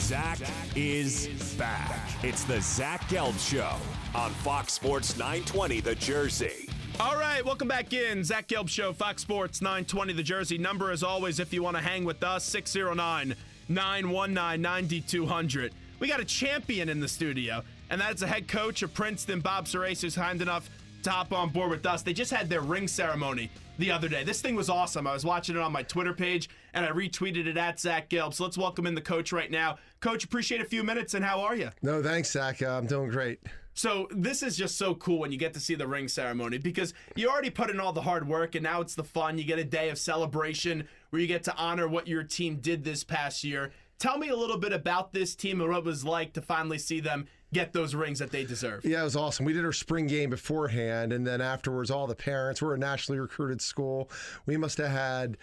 Zach is back. It's the Zach Gelb Show on Fox Sports 920 The Jersey. All right, welcome back in. Zach Gelb Show, Fox Sports 920 The Jersey. Number, as always, if you want to hang with us, 609-919-9200. We got a champion in the studio, and that's the head coach of Princeton, Bob Surace, who's kind enough to hop on board with us. They just had their ring ceremony the other day. This thing was awesome. I was watching it on my Twitter page, and I retweeted it at Zach Gelb. So let's welcome in the coach right now. Coach, appreciate a few minutes, and how are you? No, thanks, Zach. I'm doing great. So this is just so cool when you get to see the ring ceremony because you already put in all the hard work, and now it's the fun. You get a day of celebration where you get to honor what your team did this past year. Tell me a little bit about this team and what it was like to finally see them get those rings that they deserve. Yeah, it was awesome. We did our spring game beforehand, and then afterwards, all the parents. We're a nationally recruited school. We must have had,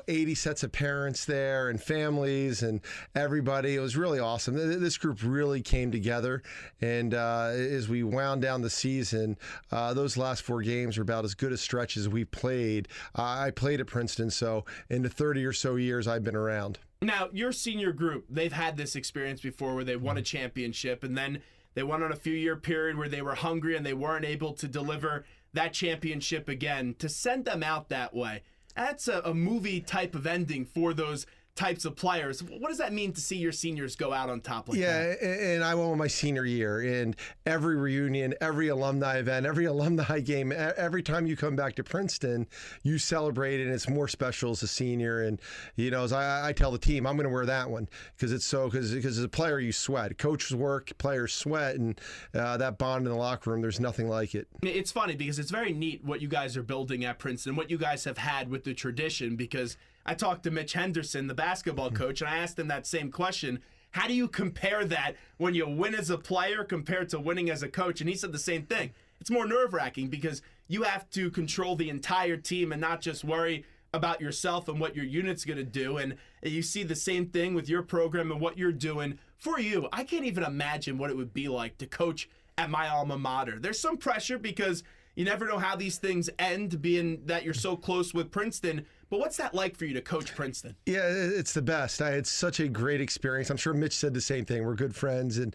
80 sets of parents there and families and everybody. It was really awesome. This group really came together, and as we wound down the season, those last 4 games were about as good a stretch as we've played. I played at Princeton, so in the 30 or so years I've been around. Now, your senior group, they've had this experience before where they won a championship, and then they went on a few-year period where they were hungry and they weren't able to deliver that championship again. To send them out that way, that's a movie type of ending for those types of players. What does that mean to see your seniors go out on top like that? Yeah, and I went with my senior year, and every reunion, every alumni event, every alumni game, every time you come back to Princeton, you celebrate, and it's more special as a senior. And, as I tell the team, I'm going to wear that one because as a player, you sweat. Coaches work, players sweat, and that bond in the locker room, there's nothing like it. It's funny because it's very neat what you guys are building at Princeton, what you guys have had with the tradition, because I talked to Mitch Henderson, the basketball coach, and I asked him that same question. How do you compare that when you win as a player compared to winning as a coach? And he said the same thing. It's more nerve-wracking because you have to control the entire team and not just worry about yourself and what your unit's going to do. And you see the same thing with your program and what you're doing. For you, I can't even imagine what it would be like to coach at my alma mater. There's some pressure because you never know how these things end, being that you're so close with Princeton. But what's that like for you to coach Princeton? Yeah, it's the best. I had such a great experience. I'm sure Mitch said the same thing. We're good friends, and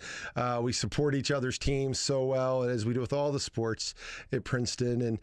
we support each other's teams so well, as we do with all the sports at Princeton. And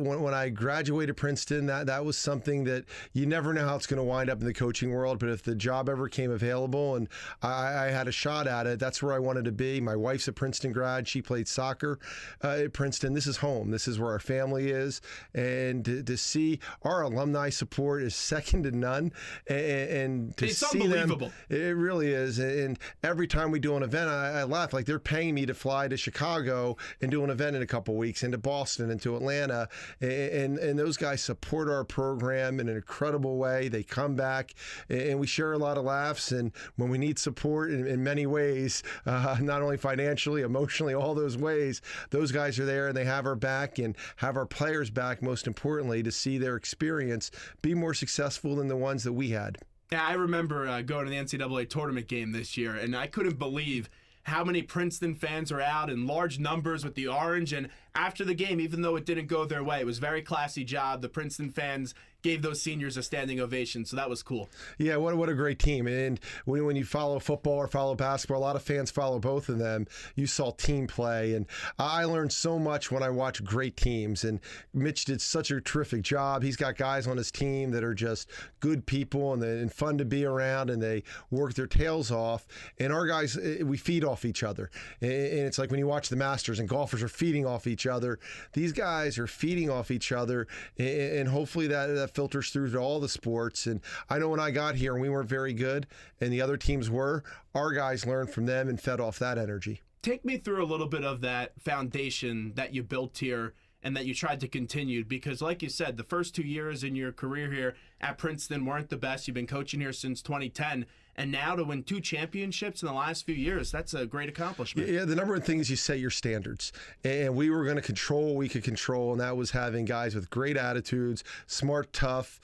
when I graduated Princeton, that was something that you never know how it's going to wind up in the coaching world. But if the job ever came available and I had a shot at it, that's where I wanted to be. My wife's a Princeton grad. She played soccer at Princeton. This is home. This is where our family is. And to see our alumni support is second to none, and to it's see unbelievable. Them, it really is. And every time we do an event, I laugh like they're paying me to fly to Chicago and do an event in a couple weeks, and to Boston and to Atlanta, and those guys support our program in an incredible way. They come back, and we share a lot of laughs. And when we need support in many ways, not only financially, emotionally, all those ways, those guys are there, and they have our back and have our players back. Most importantly, to see their experience be more successful than the ones that we had. Yeah, I remember going to the NCAA tournament game this year, and I couldn't believe how many Princeton fans are out in large numbers with the orange. And after the game, even though it didn't go their way, it was a very classy job. The Princeton fans gave those seniors a standing ovation, so that was cool. Yeah, what a great team. And when you follow football or follow basketball, a lot of fans follow both of them. You saw team play, and I learned so much when I watched great teams. And Mitch did such a terrific job. He's got guys on his team that are just good people and fun to be around, and they work their tails off. And our guys, we feed off each other. And it's like when you watch the Masters and golfers are feeding off each other. These guys are feeding off each other, and hopefully that filters through to all the sports. And I know when I got here and we weren't very good and the other teams were, our guys learned from them and fed off that energy. Take me through a little bit of that foundation that you built here and that you tried to continue, because like you said, the first 2 years in your career here at Princeton weren't the best. You've been coaching here since 2010. And now to win 2 championships in the last few years, that's a great accomplishment. Yeah, the number one thing is you set your standards. And we were going to control what we could control, and that was having guys with great attitudes, smart, tough,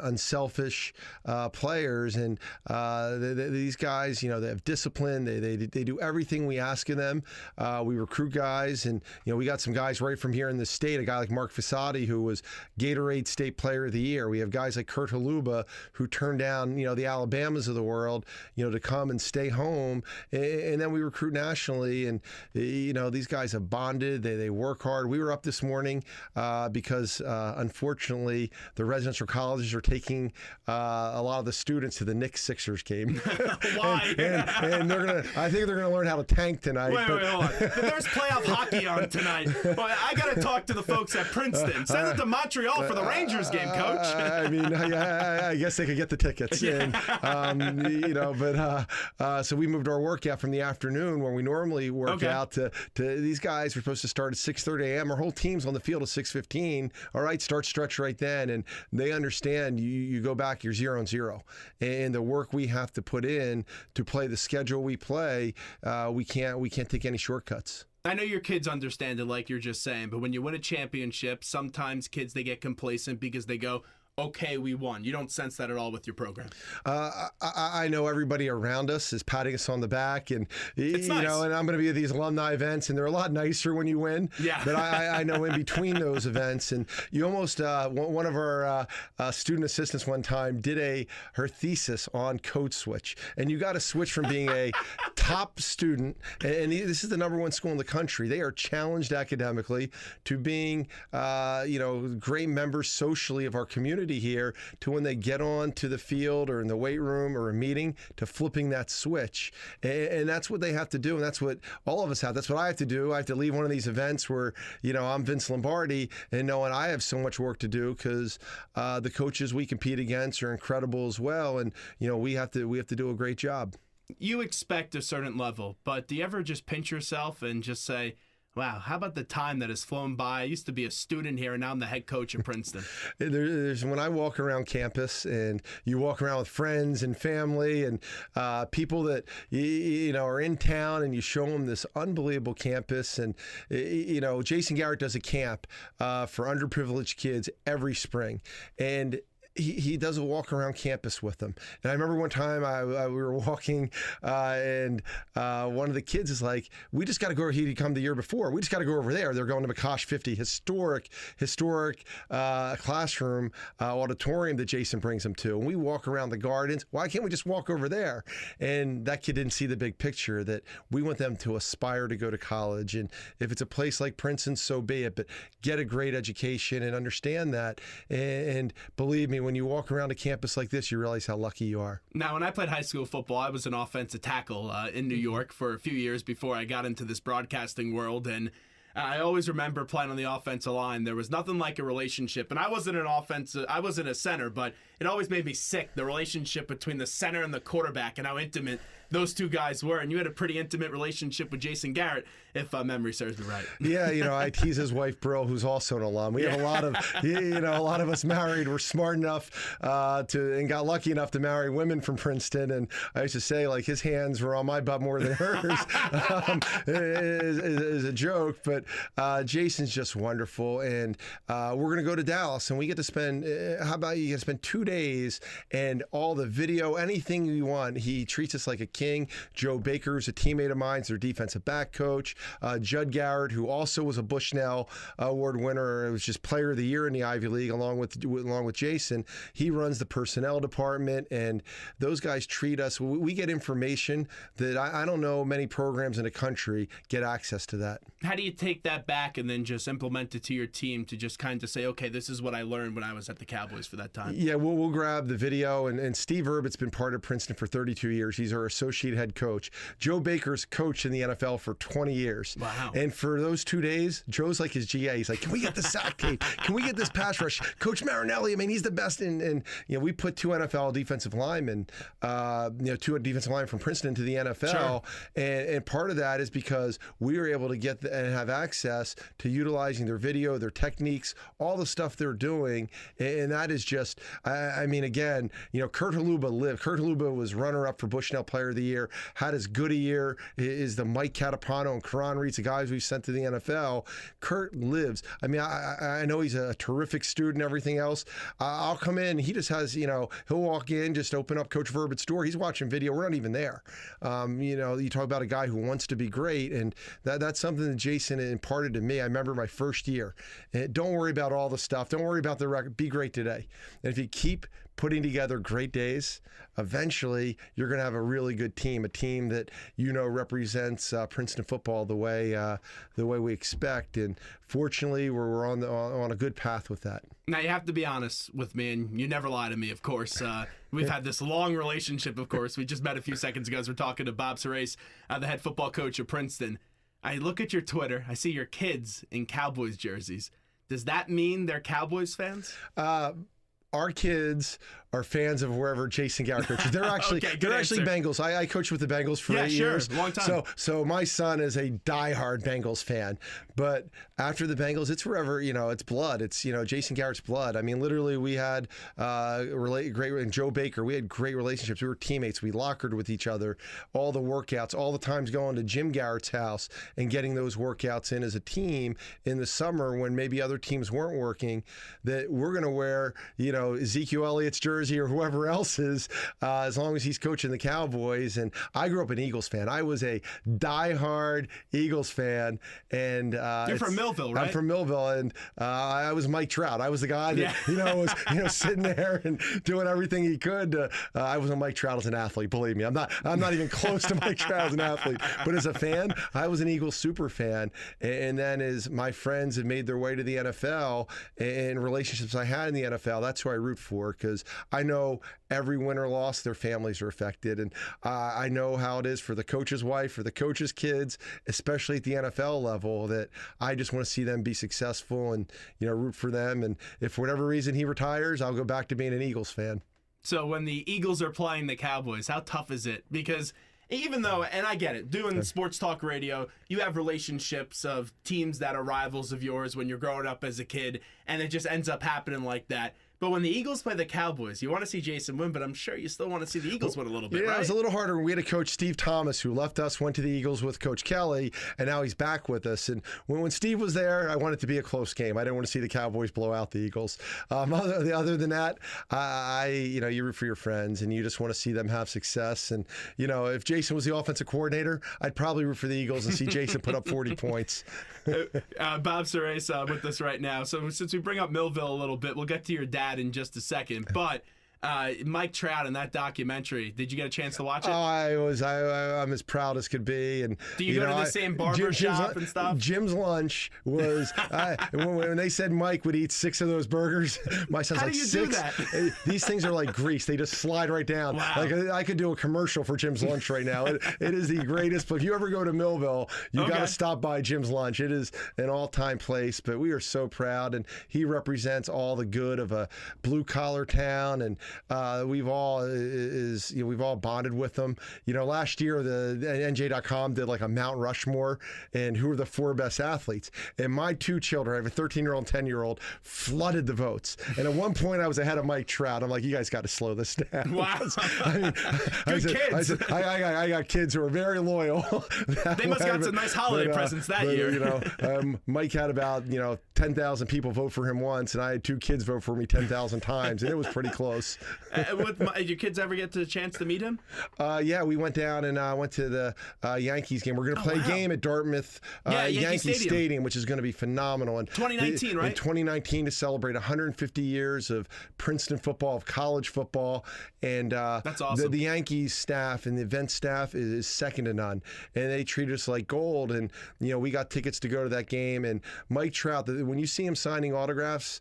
unselfish players. And these guys, they have discipline. They do everything we ask of them. We recruit guys, and we got some guys right from here in the state. A guy like Mark Fasati, who was Gatorade State Player Player of the Year. We have guys like Kurt Haluba who turned down, the Alabamas of the world, to come and stay home. And then we recruit nationally. And, these guys have bonded. They work hard. We were up this morning because, unfortunately, the residential colleges are taking a lot of the students to the Knicks Sixers game. Why? and I think they're going to learn how to tank tonight. Wait, hold on. There's playoff hockey on tonight. Well, I got to talk to the folks at Princeton. Send it to Montreal for the Rangers game, Coach. I guess they could get the tickets. Yeah. And, so we moved our workout from the afternoon where we normally work out to these guys were supposed to start at 6:30 a.m. Our whole team's on the field at 6:15. All right, start stretch right then. And they understand you go back, you're 0-0. And the work we have to put in to play the schedule we play, we can't take any shortcuts. I know your kids understand it like you're just saying, but when you win a championship, sometimes kids, they get complacent because they go, okay, we won. You don't sense that at all with your program. I know everybody around us is patting us on the back, and it's nice. And I'm going to be at these alumni events, and they're a lot nicer when you win. Yeah. But I know in between those events, and you almost one of our student assistants one time did her thesis on code switch, and you got to switch from being a top student, and this is the #1 school in the country. They are challenged academically to being great members socially of our community here, to when they get on to the field or in the weight room or a meeting, to flipping that switch. And that's what they have to do, and that's what all of us have. That's what I have to do. I have to leave one of these events where I'm Vince Lombardi and knowing I have so much work to do, because the coaches we compete against are incredible as well, and we have to do a great job. You expect a certain level, but do you ever just pinch yourself and just say, wow, how about the time that has flown by? I used to be a student here, and now I'm the head coach at Princeton. There's when I walk around campus, and you walk around with friends and family and people that are in town, and you show them this unbelievable campus. And Jason Garrett does a camp for underprivileged kids every spring, and he does a walk around campus with them. And I remember one time we were walking and one of the kids is like, we just got to go, he'd come the year before, we just got to go over there. They're going to McCosh 50, historic classroom auditorium that Jason brings them to. And we walk around the gardens. Why can't we just walk over there? And that kid didn't see the big picture, that we want them to aspire to go to college. And if it's a place like Princeton, so be it. But get a great education and understand that. And believe me, when you walk around a campus like this, you realize how lucky you are. Now, when I played high school football, I was an offensive tackle in New York for a few years before I got into this broadcasting world. And I always remember playing on the offensive line. There was nothing like a relationship. And I wasn't a center, but it always made me sick, the relationship between the center and the quarterback and how intimate those two guys were. And you had a pretty intimate relationship with Jason Garrett, if memory serves me right. Yeah, I tease his wife, Brill, who's also an alum. We have a lot of, a lot of us married. We're smart enough and got lucky enough to marry women from Princeton. And I used to say, like, his hands were on my butt more than hers, is a joke. But Jason's just wonderful. And we're going to go to Dallas, and we get to spend, how about you get to spend 2 days and all the video, anything you want. He treats us like a king. Joe Baker's a teammate of mine, their defensive back coach. Judd Garrett, who also was a Bushnell Award winner, it was just Player of the Year in the Ivy League, along with Jason. He runs the personnel department, and those guys treat us. We get information that I don't know many programs in the country get access to that. How do you take that back and then just implement it to your team to just kind of say, okay, this is what I learned when I was at the Cowboys for that time? Yeah, we'll grab the video, and Steve Urban's been part of Princeton for 32 years. He's our associate head coach. Joe Baker's coached in the NFL for 20 years. Wow. And for those 2 days, Joe's like his GA. He's like, can we get the sack tape? Can we get this pass rush? Coach Marinelli, I mean, he's the best. And we put 2 NFL defensive linemen, 2 defensive linemen from Princeton to the NFL. Sure. And part of that is because we were able to get and have access to utilizing their video, their techniques, all the stuff they're doing. And that is just, I mean, again, Kurt Haluba lived. Kurt Haluba was runner-up for Bushnell Player of the Year, had as good a year as the Mike Catapano and Karan Reeds, the guys we've sent to the NFL. Kurt lives. I mean, I know he's a terrific student, everything else. I'll come in, he just has, he'll walk in, just open up Coach Verbett's door. He's watching video. We're not even there. You talk about a guy who wants to be great, and that's something that Jason imparted to me. I remember my first year. And don't worry about all the stuff. Don't worry about the record. Be great today. And if you keep putting together great days, eventually you're going to have a really good team, a team that represents Princeton football the way we expect. And fortunately, we're on a good path with that. Now, you have to be honest with me, and you never lie to me, of course. We've had this long relationship, of course. We just met a few seconds ago as we're talking to Bob Surace, the head football coach of Princeton. I look at your Twitter. I see your kids in Cowboys jerseys. Does that mean they're Cowboys fans? Our kids are fans of wherever Jason Garrett coaches. They're actually Bengals. I coached with the Bengals for 8 years. Long time. So my son is a diehard Bengals fan. But after the Bengals, it's forever. It's blood. It's Jason Garrett's blood. I mean, literally, we had great and Joe Baker. We had great relationships. We were teammates. We lockered with each other. All the workouts, all the times going to Jim Garrett's house and getting those workouts in as a team in the summer when maybe other teams weren't working. That we're going to wear Ezekiel Elliott's jersey or whoever else's, as long as he's coaching the Cowboys. And I grew up an Eagles fan. I was a diehard Eagles fan. And you're from Millville, right? I'm from Millville, and I was Mike Trout. I was the guy that was sitting there and doing everything he could. I wasn't Mike Trout as an athlete. Believe me, I'm not even close to Mike Trout as an athlete. But as a fan, I was an Eagles super fan. And then as my friends had made their way to the NFL and relationships I had in the NFL, that's who I root for, because I know every win or loss, their families are affected. And I know how it is for the coach's wife, for the coach's kids, especially at the NFL level, that I just want to see them be successful and, root for them. And if for whatever reason he retires, I'll go back to being an Eagles fan. So when the Eagles are playing the Cowboys, how tough is it? Because even though, and I get it, doing sports talk radio, you have relationships of teams that are rivals of yours when you're growing up as a kid, and it just ends up happening like that. But when the Eagles play the Cowboys, you want to see Jason win, but I'm sure you still want to see the Eagles win a little bit, right? Yeah, it was a little harder. We had a coach, Steve Thomas, who left us, went to the Eagles with Coach Kelly, and now he's back with us. And when Steve was there, I wanted it to be a close game. I didn't want to see the Cowboys blow out the Eagles. Other than that, you root for your friends, and you just want to see them have success. And, if Jason was the offensive coordinator, I'd probably root for the Eagles and see Jason put up 40 points. Bob Surace with us right now. So since we bring up Millville a little bit, we'll get to your dad in just a second. But Mike Trout in that documentary, did you get a chance to watch it? I'm as proud as could be. And do you go to the same barber shop and stuff? Jim's lunch was when they said Mike would eat 6 of those burgers. My son's like, 6. Do that? These things are like grease; they just slide right down. Wow. Like I could do a commercial for Jim's lunch right now. It is the greatest. But if you ever go to Millville, you got to stop by Jim's lunch. It is an all-time place. But we are so proud, and he represents all the good of a blue-collar town, and we've all bonded with them. Last year the NJ.com did like a Mount Rushmore and who are the 4 best athletes. And my 2 children, I have a 13-year-old and 10-year-old, flooded the votes. And at one point I was ahead of Mike Trout. I'm like, you guys got to slow this down. Wow. Kids. I got kids who are very loyal. They must have got some nice holiday presents that year. Mike had about 10,000 people vote for him once, and I had 2 kids vote for me 10,000 times, and it was pretty close. Did your kids ever get the chance to meet him? Yeah, we went down and went to the Yankees game. We're going to play a game at Dartmouth Yankee Stadium, which is going to be phenomenal. And 2019, right? In 2019 to celebrate 150 years of Princeton football, of college football. And that's awesome. The Yankees staff and the event staff is second to none. And they treat us like gold. And, we got tickets to go to that game. And Mike Trout, when you see him signing autographs,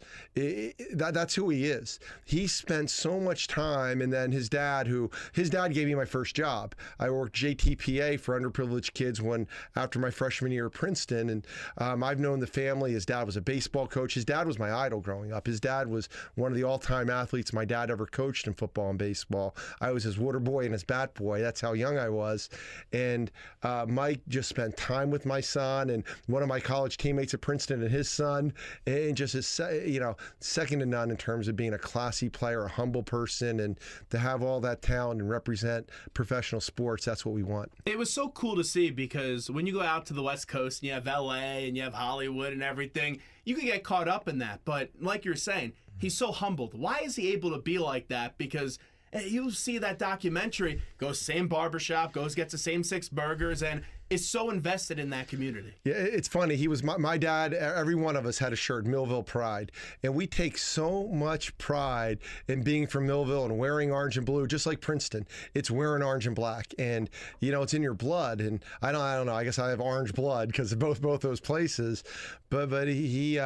that's who he is. He spent so much time, and then his dad gave me my first job. I worked JTPA for underprivileged kids after my freshman year at Princeton, and I've known the family. His dad was a baseball coach. His dad was my idol growing up. His dad was one of the all-time athletes my dad ever coached in football and baseball. I was his water boy and his bat boy. That's how young I was. And Mike just spent time with my son and one of my college teammates at Princeton and his son, and just is second to none in terms of being a classy player, a humble person, and to have all that talent and represent professional sports. That's what we want. It was so cool to see, because when you go out to the West Coast and you have LA and you have Hollywood and everything, you can get caught up in that. But like you're saying, he's so humbled. Why is he able to be like that? Because you see that documentary, goes same barbershop, gets the same 6 burgers, and is so invested in that community. Yeah, it's funny. He was my dad. Every one of us had a shirt, Millville Pride. And we take so much pride in being from Millville and wearing orange and blue, just like Princeton. It's wearing orange and black. And, it's in your blood. And I don't know. I guess I have orange blood because of both those places. But he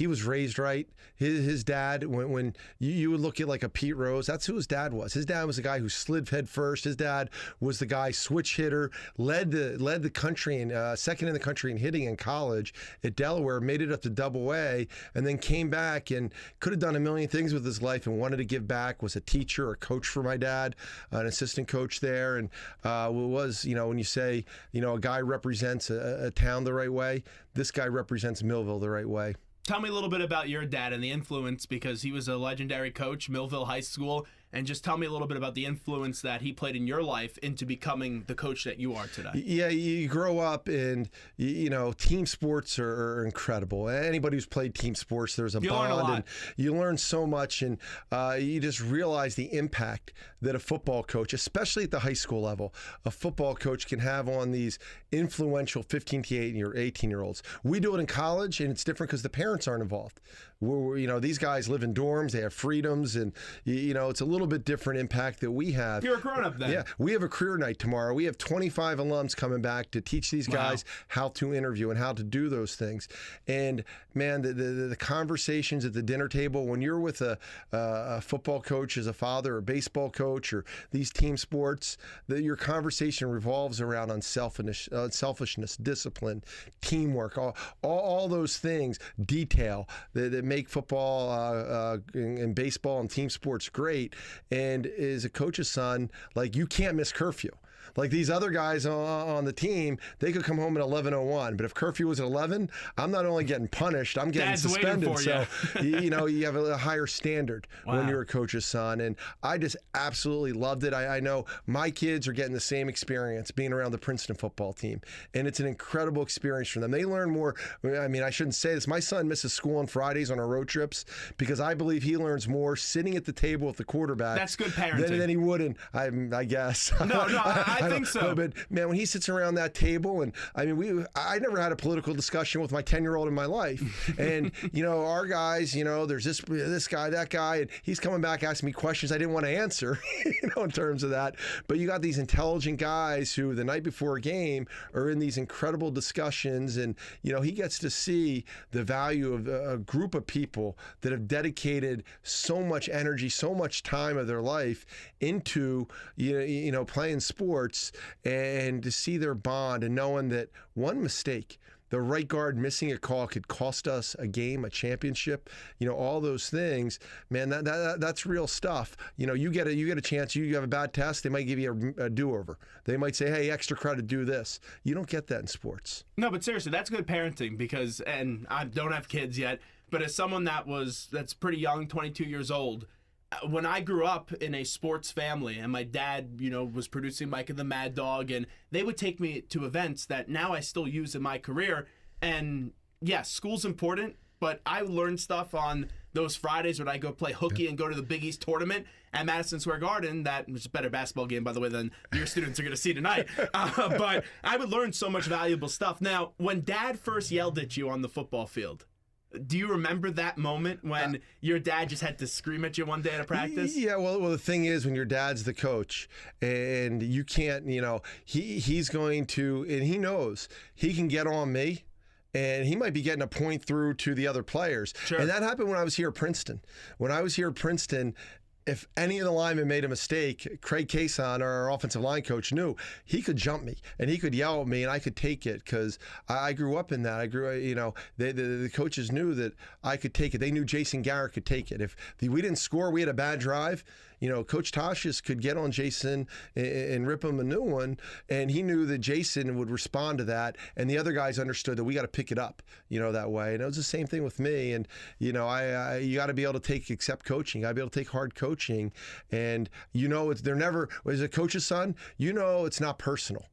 was raised right. His dad, when you would look at like a Pete Rose, that's who his dad was. His dad was the guy who slid head first. His dad was the guy switch hitter, led the country and second in the country in hitting in college at Delaware, made it up to Double-A, and then came back and could have done a million things with his life and wanted to give back. Was a teacher, a coach for my dad, an assistant coach there, and was when you say a guy represents a town the right way, this guy represents Millville the right way. Tell me a little bit about your dad and the influence, because he was a legendary coach, Millville High School, and just tell me a little bit about the influence that he played in your life into becoming the coach that you are today. Yeah, you grow up and, team sports are incredible. Anybody who's played team sports, there's a bond. Learn a lot. And you learn so much, and you just realize the impact that a football coach, especially at the high school level, a football coach can have on these influential 15 to 18-year-olds. We do it in college, and it's different because the parents aren't involved. These guys live in dorms, they have freedoms, and, it's a little bit different impact that we have. You're a grown-up then. Yeah, we have a career night tomorrow. We have 25 alums coming back to teach these guys how to interview and how to do those things. And man, the conversations at the dinner table when you're with a football coach as a father, or baseball coach, or these team sports, your conversation revolves around unselfishness, discipline, teamwork, all those things, detail that make football and baseball and team sports great. And as a coach's son, you can't miss curfew. Like these other guys on the team, they could come home at 11:01. But if curfew was at 11, I'm not only getting punished, I'm getting suspended. For you. So, you have a higher standard when you're a coach's son. And I just absolutely loved it. I know my kids are getting the same experience being around the Princeton football team. And it's an incredible experience for them. They learn more. I mean, I shouldn't say this. My son misses school on Fridays on our road trips because I believe he learns more sitting at the table with the quarterback. That's good parenting. Than he would in, I guess. No, I think so. But man, when he sits around that table, and I never had a political discussion with my 10-year-old in my life. And our guys, there's this guy, that guy, and he's coming back asking me questions I didn't want to answer, in terms of that. But you got these intelligent guys who the night before a game are in these incredible discussions, and he gets to see the value of a group of people that have dedicated so much energy, so much time of their life into playing sports, and to see their bond and knowing that one mistake, the right guard missing a call, could cost us a game, a championship, all those things, man, that's real stuff. You get a chance, you have a bad test, they might give you a do-over. They might say, hey, extra credit, do this. You don't get that in sports. No, but seriously, that's good parenting because, and I don't have kids yet, but as someone that's pretty young, 22 years old, when I grew up in a sports family and my dad, was producing Mike and the Mad Dog, and they would take me to events that now I still use in my career. And yes, school's important, but I learned stuff on those Fridays when I go play hooky and go to the Big East tournament at Madison Square Garden. That was a better basketball game, by the way, than your students are going to see tonight. But I would learn so much valuable stuff. Now, when Dad first yelled at you on the football field, do you remember that moment when your dad just had to scream at you one day at a practice? Yeah, well, the thing is, when your dad's the coach and you can't, he's going to, and he knows he can get on me. And he might be getting a point through to the other players. Sure. And that happened when I was here at Princeton. When I was here at Princeton, if any of the linemen made a mistake, Craig Cason, our offensive line coach, knew he could jump me and he could yell at me and I could take it because I grew up in that. The coaches knew that I could take it. They knew Jason Garrett could take it. If we didn't score, we had a bad drive, Coach Tashius could get on Jason and rip him a new one, and he knew that Jason would respond to that, and the other guys understood that we got to pick it up, that way. And it was the same thing with me. And you got to be able to accept coaching. You got to be able to take hard coaching, and they're never, as a coach's son, it's not personal.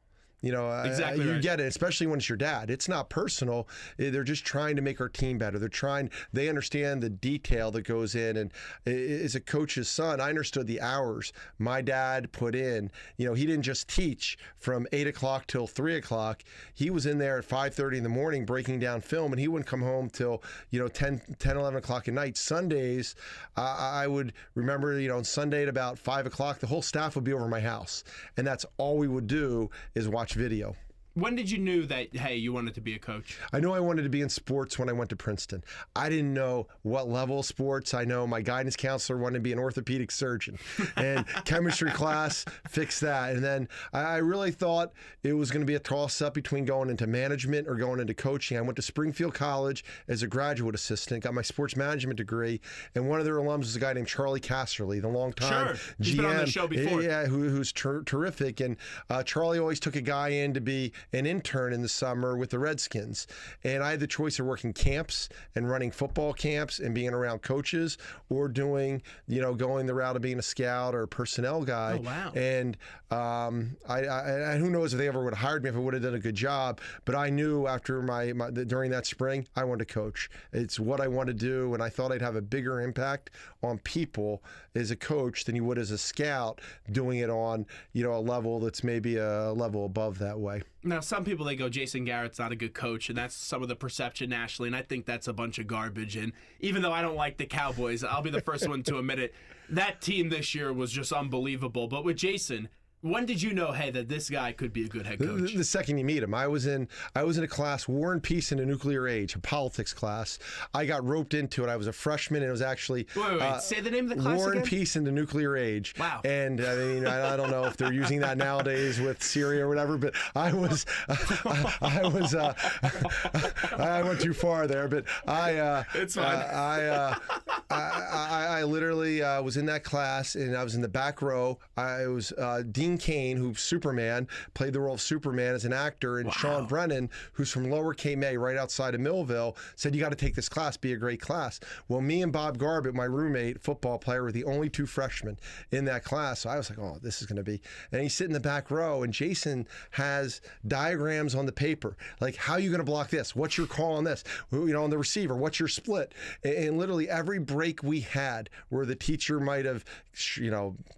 Exactly you right. get it, especially when it's your dad. It's not personal. They're just trying to make our team better. They understand the detail that goes in. And as a coach's son, I understood the hours my dad put in. He didn't just teach from 8 o'clock till 3 o'clock. He was in there at 5:30 in the morning breaking down film, and he wouldn't come home till 10, 11 o'clock at night. Sundays, I would remember, on Sunday at about 5 o'clock, the whole staff would be over my house, and that's all we would do is watch video. When did you know that, hey, you wanted to be a coach? I knew I wanted to be in sports when I went to Princeton. I didn't know what level of sports. I know my guidance counselor wanted to be an orthopedic surgeon, and chemistry class fixed that. And then I really thought it was going to be a toss-up between going into management or going into coaching. I went to Springfield College as a graduate assistant, got my sports management degree, and one of their alums was a guy named Charlie Casserly, the longtime Sure. GM. He's been on the show before. Yeah, who's terrific. And Charlie always took a guy in to be an intern in the summer with the Redskins. And I had the choice of working camps and running football camps and being around coaches, or doing, going the route of being a scout or a personnel guy. Oh, wow. And I who knows if they ever would have hired me if I would have done a good job. But I knew after during that spring, I wanted to coach. It's what I want to do. And I thought I'd have a bigger impact on people as a coach than you would as a scout, doing it on, a level that's maybe a level above that way. Now, some people, they go, Jason Garrett's not a good coach, and that's some of the perception nationally, and I think that's a bunch of garbage. And even though I don't like the Cowboys, I'll be the first one to admit it, that team this year was just unbelievable. But with Jason, when did you know, hey, that this guy could be a good head coach? The second you meet him. I was in a class, War and Peace in the Nuclear Age, a politics class. I got roped into it. I was a freshman, and it was actually Wait. Say the name of the class War again? and Peace in the Nuclear Age. Wow. And I mean, I don't know if they're using that nowadays with Syria or whatever, but I went too far there, but It's fine. I literally was in that class, and I was in the back row. I was Dean Cain, who's Superman, played the role of Superman as an actor, and Sean Brennan, who's from Lower K-May, right outside of Millville, said, you got to take this class, be a great class. Well, me and Bob Garbett, my roommate, football player, were the only two freshmen in that class. So I was like, oh, this is going to be. And he's sitting in the back row, and Jason has diagrams on the paper, like, how are you going to block this? What's your call on this? On the receiver, what's your split? And literally every break we had where the teacher might have,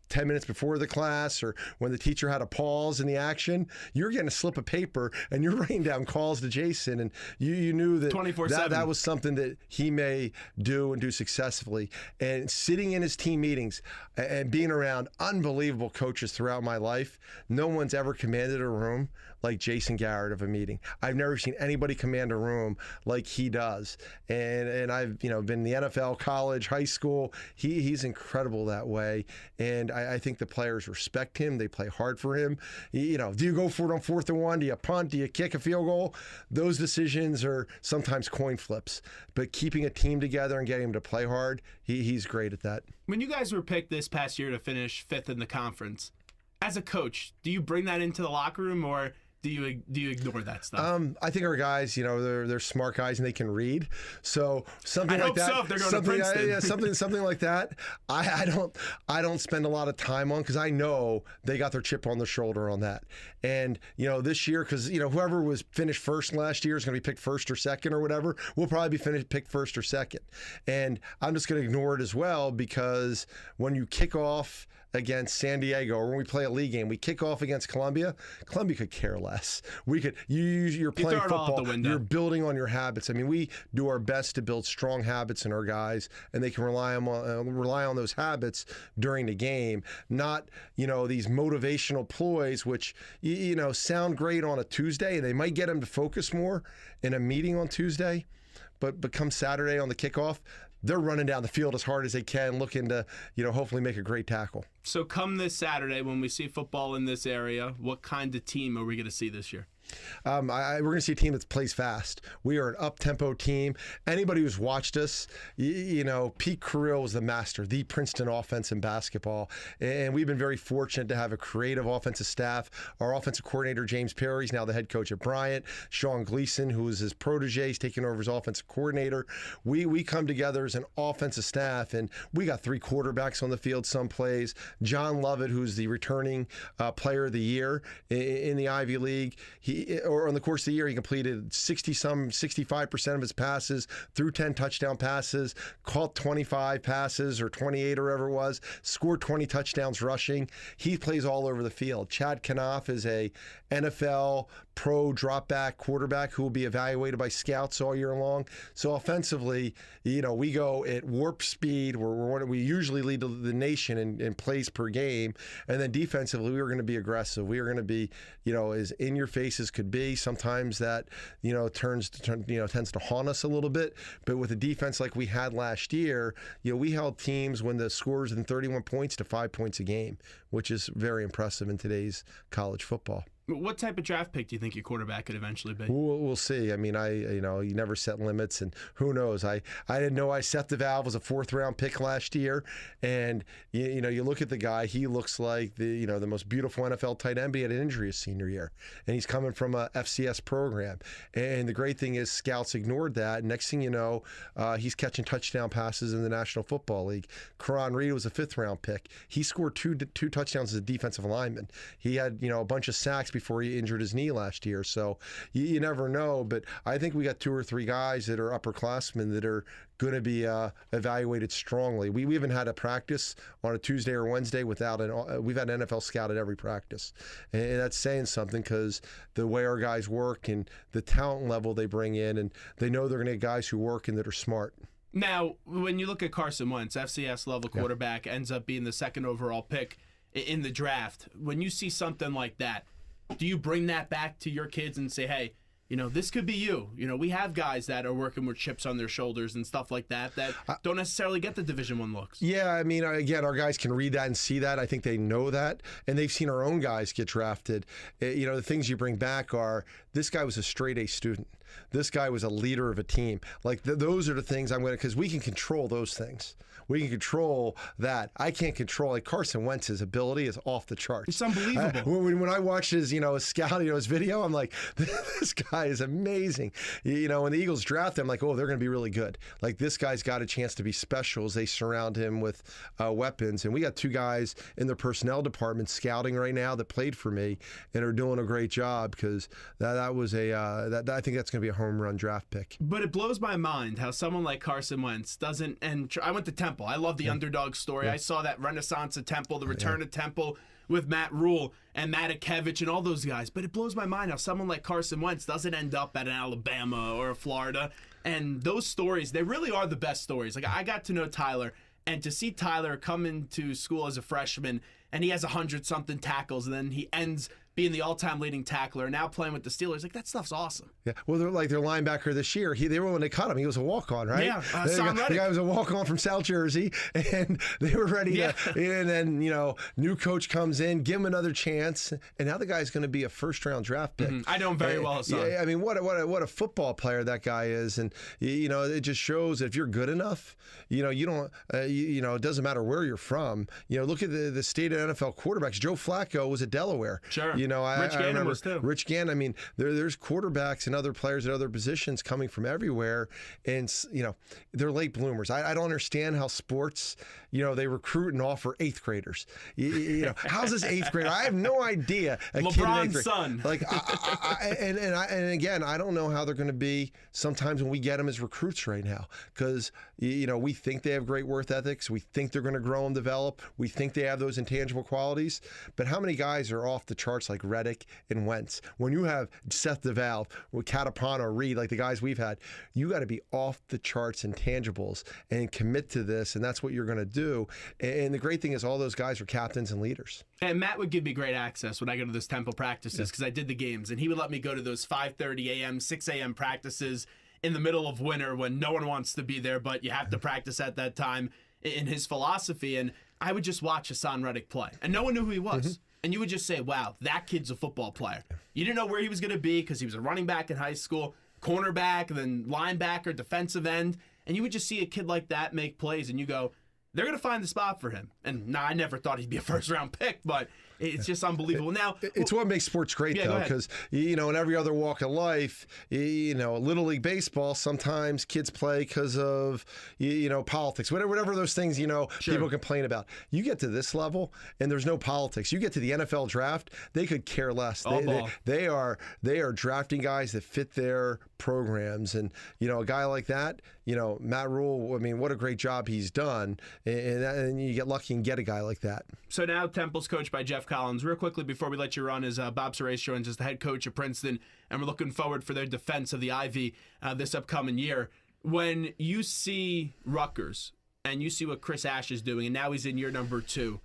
10 minutes before the class, or when the teacher had a pause in the action, you're getting a slip of paper and you're writing down calls to Jason, and you knew that 24/7. that was something that he may do and do successfully. And sitting in his team meetings and being around unbelievable coaches throughout my life, no one's ever commanded a room like Jason Garrett of a meeting. I've never seen anybody command a room like he does. And I've been in the NFL, college, high school. He's incredible that way. And I think the players respect him. They play hard for him. Do you go for it on 4th and 1? Do you punt? Do you kick a field goal? Those decisions are sometimes coin flips. But keeping a team together and getting him to play hard, he's great at that. When you guys were picked this past year to finish 5th in the conference, as a coach, do you bring that into the locker room, or do you ignore that stuff? I think our guys, they're smart guys and they can read. So something I like hope that. so if they're going to Princeton. Something like that. I don't spend a lot of time on, because I know they got their chip on their shoulder on that. And this year, because whoever was finished first last year is going to be picked first or second or whatever. We'll probably be picked first or second. And I'm just going to ignore it as well, because when you kick off against San Diego, or when we play a league game, we kick off against Columbia. Columbia could care less. You're playing football. You're building on your habits. I mean, we do our best to build strong habits in our guys, and they can rely on those habits during the game. Not these motivational ploys, which sound great on a Tuesday, and they might get them to focus more in a meeting on Tuesday, but come Saturday on the kickoff, they're running down the field as hard as they can, looking to, hopefully make a great tackle. So come this Saturday, when we see football in this area, what kind of team are we going to see this year? We're going to see a team that plays fast. We are an up-tempo team. Anybody who's watched us, Pete Carril was the master, the Princeton offense in basketball. And we've been very fortunate to have a creative offensive staff. Our offensive coordinator, James Perry, is now the head coach at Bryant. Sean Gleason, who is his protege, is taking over as offensive coordinator. We come together as an offensive staff, and we got 3 quarterbacks on the field some plays. John Lovett, who's the returning player of the year in the Ivy League, on the course of the year, he completed 65% of his passes, threw 10 touchdown passes, caught 25 passes or 28 or whatever it was, scored 20 touchdowns rushing. He plays all over the field. Chad Knopf is a NFL pro drop back quarterback who will be evaluated by scouts all year long. So offensively, we go at warp speed. We usually lead the nation in plays per game. And then defensively, we are going to be aggressive. We are going to be, as in your face as could be. Sometimes that, tends to haunt us a little bit. But with a defense like we had last year, we held teams when the score was in 31 points to 5 points a game, which is very impressive in today's college football. What type of draft pick do you think your quarterback could eventually be? We'll see. I mean, you never set limits, and who knows? I didn't know Seth DeValve was a 4th-round pick last year, and you look at the guy. He looks like the most beautiful NFL tight end, but he had an injury his senior year, and he's coming from a FCS program. And the great thing is, scouts ignored that. Next thing you know, he's catching touchdown passes in the National Football League. Karan Reed was a 5th-round pick. He scored two touchdowns as a defensive lineman. He had a bunch of sacks before he injured his knee last year. So you never know, but I think we got 2 or 3 guys that are upperclassmen that are going to be evaluated strongly. We haven't had a practice on a Tuesday or Wednesday without we've had an NFL scout at every practice. And that's saying something, because the way our guys work and the talent level they bring in, and they know they're going to get guys who work and that are smart. Now, when you look at Carson Wentz, FCS level quarterback, ends up being the 2nd overall pick in the draft. When you see something like that, do you bring that back to your kids and say, hey, this could be you? We have guys that are working with chips on their shoulders and stuff like that don't necessarily get the Division I looks. Yeah, I mean, again, our guys can read that and see that. I think they know that, and they've seen our own guys get drafted. The things you bring back are, this guy was a straight A student. This guy was a leader of a team. Like, those are the things because we can control those things. We can control that. I can't control, like, Carson Wentz's ability is off the charts. It's unbelievable. When I watch his, his scout, his video, I'm like, this guy is amazing. When the Eagles draft him, I'm like, oh, they're going to be really good. Like, this guy's got a chance to be special as they surround him with weapons. And we got 2 guys in the personnel department scouting right now that played for me and are doing a great job, because that was I think that's going to be a home run draft pick. But it blows my mind how someone like Carson Wentz doesn't, and I went to Temple. I love the underdog story. I saw that renaissance of Temple, the return of Temple with Matt Rule and Matakevich and all those guys. But it blows my mind how someone like Carson Wentz doesn't end up at an Alabama or a Florida. And those stories, they really are the best stories. Like, I got to know Tyler, and to see Tyler come into school as a freshman, and he has 100-something tackles, and then he ends being the all-time leading tackler, now playing with the Steelers. Like, that stuff's awesome. Yeah, well, they're like their linebacker this year. When they cut him, he was a walk-on, right? Yeah, the guy was a walk-on from South Jersey, and they were ready to. And then new coach comes in, give him another chance, and now the guy's going to be a 1st-round draft pick. I know him very well, son. Yeah, I mean, what a football player that guy is, and it just shows that if you're good enough, you don't. It doesn't matter where you're from. Look at the state of NFL quarterbacks. Joe Flacco was at Delaware. Sure. I Gannon was too. Rich Gannon. I mean, there's quarterbacks and other players at other positions coming from everywhere, and they're late bloomers. I don't understand how sports, they recruit and offer 8th graders. How's this 8th grader? I have no idea. LeBron's son. Like, and again, I don't know how they're going to be sometimes when we get them as recruits right now, because we think they have great work ethics. We think they're going to grow and develop. We think they have those intangible qualities. But how many guys are off the charts like Reddick and Wentz? When you have Seth DeValve, with Catapano, Reed, like the guys we've had, you got to be off the charts intangibles and commit to this, and that's what you're going to do. And the great thing is all those guys are captains and leaders. And Matt would give me great access when I go to those Temple practices, because I did the games, and he would let me go to those 5:30 a.m., 6 a.m. practices in the middle of winter when no one wants to be there, but you have to practice at that time, in his philosophy. And I would just watch Hassan Reddick play, and no one knew who he was. and you would just say, wow, that kid's a football player. You didn't know where he was going to be because he was a running back in high school, cornerback, then linebacker, defensive end, and you would just see a kid like that make plays, and you go, they're going to find the spot for him. And I never thought he'd be a first-round pick, but it's just unbelievable. Now, it's what makes sports great, though, because, in every other walk of life, Little League Baseball, sometimes kids play because of, politics, whatever those things, Sure. people complain about. You get to this level, and there's no politics. You get to the NFL draft, they could care less. They are drafting guys that fit their programs. And, a guy like that, Matt Rule, what a great job he's done. And you get lucky and get a guy like that. So now Temple's coached by Jeff Collins. Real quickly before we let you run, is Bob Surace joins us, the head coach of Princeton, and we're looking forward for their defense of the Ivy this upcoming year. When you see Rutgers and you see what Chris Ash is doing, and now he's in year number 2,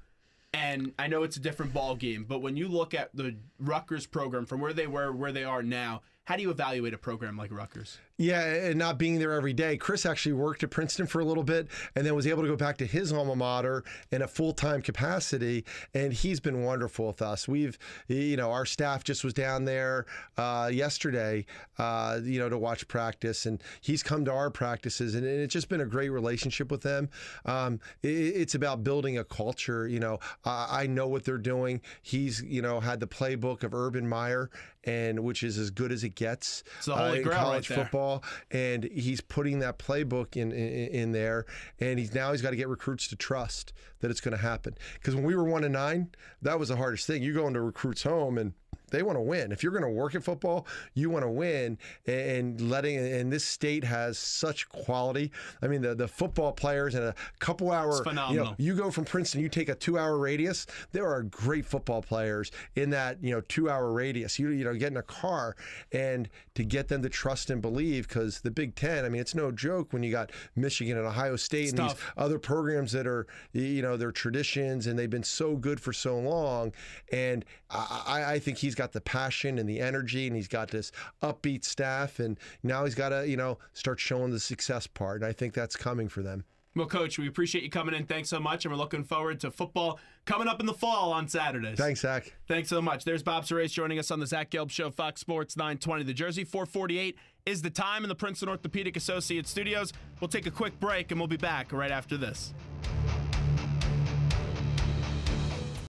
and I know it's a different ball game, but when you look at the Rutgers program from where they were, where they are now, how do you evaluate a program like Rutgers? Yeah, and not being there every day. Chris actually worked at Princeton for a little bit and then was able to go back to his alma mater in a full-time capacity, and he's been wonderful with us. We've, our staff just was down there yesterday, to watch practice, and he's come to our practices, and it's just been a great relationship with them. It's about building a culture. I know what they're doing. He's, had the playbook of Urban Meyer, and which is as good as it gets in college right football, and he's putting that playbook in there, and he's got to get recruits to trust that it's going to happen. Because when we were 1-9, that was the hardest thing. You go into recruits' home and they want to win. If you're going to work at football, you want to win. And this state has such quality. The football players in a couple hour, it's phenomenal. You go from Princeton, you take a 2-hour radius. There are great football players in that 2-hour radius. You get in a car, and to get them to trust and believe, because the Big Ten, it's no joke when you got Michigan and Ohio State and these other programs that are their traditions, and they've been so good for so long. And I think he's got the passion and the energy, and he's got this upbeat staff, and now he's got to start showing the success part, and I think that's coming for them. Well, Coach, we appreciate you coming in. Thanks so much, and we're looking forward to football coming up in the fall on Saturdays. Thanks, Zach. Thanks so much. There's Bob Surace joining us on the Zach Gelb Show, Fox Sports 920. The Jersey 4:48 is the time in the Princeton Orthopedic Associates studios. We'll take a quick break, and we'll be back right after this.